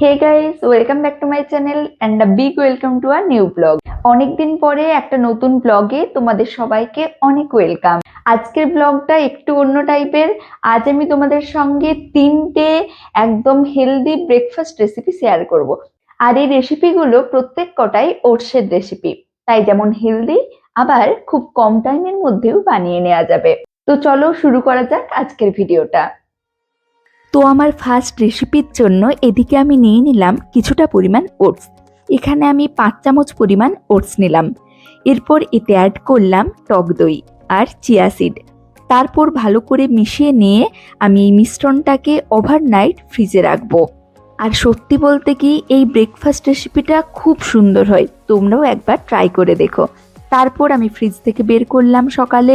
Hey guys, welcome back to my channel and a big welcome to a new blog. অনেকদিন পরে একটা নতুন ব্লগে তোমাদের সবাইকে অনেক ওয়েলকাম। আজকের ব্লগটা একটু অন্য টাইপের। আজ আমি তোমাদের সঙ্গে তিনটে একদম হেলদি ব্রেকফাস্ট রেসিপি শেয়ার করব। আর এই রেসিপিগুলো প্রত্যেক কটাই ওটসের রেসিপি, তাই যেমন হেলদি আবার খুব কম টাইমের মধ্যেও বানিয়ে নেওয়া যাবে। তো চলো শুরু করা যাক আজকের ভিডিওটা। তো আমার ফার্স্ট রেসিপির জন্য এদিকে আমি নিয়ে নিলাম কিছুটা পরিমাণ ওটস। এখানে আমি 5 চামচ পরিমাণ ওটস নিলাম। এরপর এতে অ্যাড করলাম টক দই আর চিয়া সিড। তারপর ভালো করে মিশিয়ে নিয়ে আমি এই মিশ্রণটাকে ওভারনাইট ফ্রিজে রাখবো। আর সত্যি বলতে কি, এই ব্রেকফাস্ট রেসিপিটা খুব সুন্দর হয়, তোমরাও একবার ট্রাই করে দেখো। তারপর আমি ফ্রিজ থেকে বের করলাম সকালে।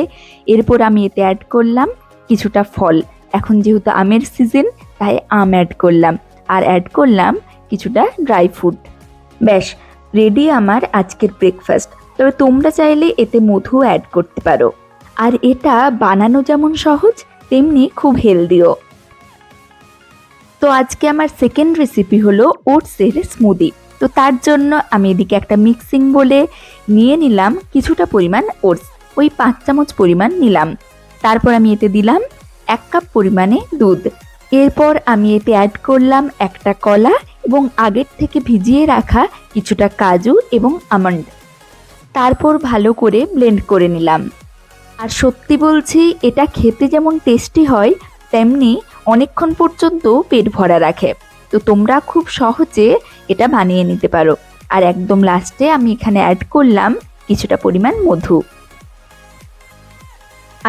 এরপর আমি এতে অ্যাড করলাম কিছুটা ফল। এখন যেহেতু আমের সিজন, তাই আম অ্যাড করলাম আর অ্যাড করলাম কিছুটা ড্রাই ফ্রুট। ব্যাস রেডি আমার আজকের ব্রেকফাস্ট। তবে তোমরা চাইলে এতে মধু অ্যাড করতে পারো। আর এটা বানানো যেমন সহজ, তেমনি খুব হেলদিও। তো আজকে আমার সেকেন্ড রেসিপি হলো ওটসের স্মুদি। তো তার জন্য আমি এদিকে একটা মিক্সিং বলে নিয়ে নিলাম কিছুটা পরিমাণ ওটস, ওই 5 চামচ পরিমাণ নিলাম। তারপর আমি এতে দিলাম 1 কাপ পরিমাণে দুধ। এরপর আমি এতে অ্যাড করলাম একটা কলা এবং আগের থেকে ভিজিয়ে রাখা কিছুটা কাজু এবং আমন্ড। তারপর ভালো করে ব্লেন্ড করে নিলাম। আর সত্যি বলছি, এটা খেতে যেমন টেস্টি হয়, তেমনি অনেকক্ষণ পর্যন্ত পেট ভরা রাখে। তো তোমরা খুব সহজে এটা বানিয়ে নিতে পারো। আর একদম লাস্টে আমি এখানে অ্যাড করলাম কিছুটা পরিমাণ মধু।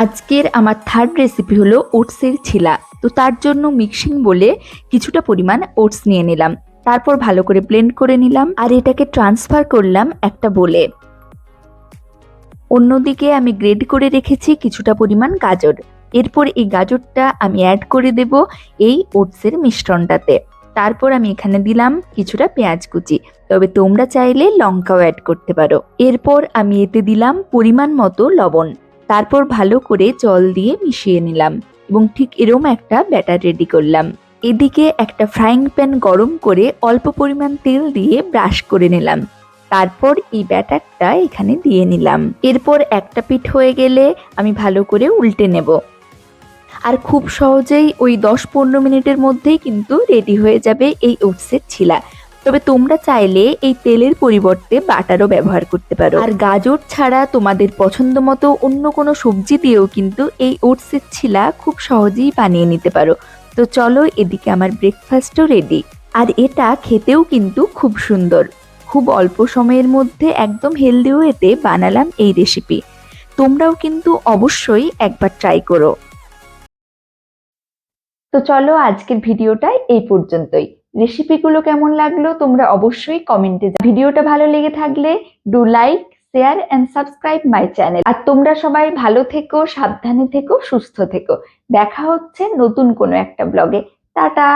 আজকের আমার থার্ড রেসিপি হলো ওটসের ছিলা। তো তার জন্য মিক্সিং বলে কিছুটা পরিমাণ ওটস নিয়ে নিলাম। তারপর ভালো করে ব্লেন্ড করে নিলাম আর এটাকে ট্রান্সফার করলাম একটা বোলে। অন্যদিকে আমি গ্রেড করে রেখেছি কিছুটা পরিমাণ গাজর। এরপর এই গাজরটা আমি অ্যাড করে দেব এই ওটসের মিশ্রণটাতে। তারপর আমি এখানে দিলাম কিছুটা পেঁয়াজ কুচি, তবে তোমরা চাইলে লঙ্কাও অ্যাড করতে পারো। এরপর আমি এতে দিলাম পরিমাণ মতো লবণ। তারপর ভালো করে জল দিয়ে মিশিয়ে নিলাম এবং ঠিক এরকম একটা ব্যাটার রেডি করলাম। এদিকে একটা ফ্রাইং প্যান গরম করে অল্প পরিমাণ তেল দিয়ে ব্রাশ করে নিলাম। তারপর এই ব্যাটারটা এখানে দিয়ে নিলাম। এরপর একটা পিঠ হয়ে গেলে আমি ভালো করে উল্টে নেব। আর খুব সহজেই ওই 10-15 মিনিটের মধ্যেই কিন্তু রেডি হয়ে যাবে এই ওটসের ছিলা। তবে তোমরা চাইলে এই তেলের পরিবর্তে বাটারও ব্যবহার করতে পারো। আর গাজর ছাড়া তোমাদের পছন্দ মতো অন্য কোনো সবজি দিয়েও কিন্তু এই ওটসের ছিলা খুব সহজেই বানিয়ে নিতে পারো। তো চলো, এদিকে আমার ব্রেকফাস্টও রেডি। আর এটা খেতেও কিন্তু খুব সুন্দর। খুব অল্প সময়ের মধ্যে একদম হেলদি ওয়েতে বানালাম এই রেসিপি। তোমরাও কিন্তু অবশ্যই একবার ট্রাই করো। তো চলো, আজকের ভিডিওটা এই পর্যন্তই। রেসিপিগুলো কেমন লাগলো তোমরা অবশ্যই কমেন্টে। ভিডিওটা ভালো লেগে থাকলে do like, share and subscribe my channel. আর তোমরা সবাই ভালো থেকো, সাবধানে থেকো, সুস্থ থেকো। দেখা হচ্ছে নতুন কোনো একটা ব্লগে। টাটা।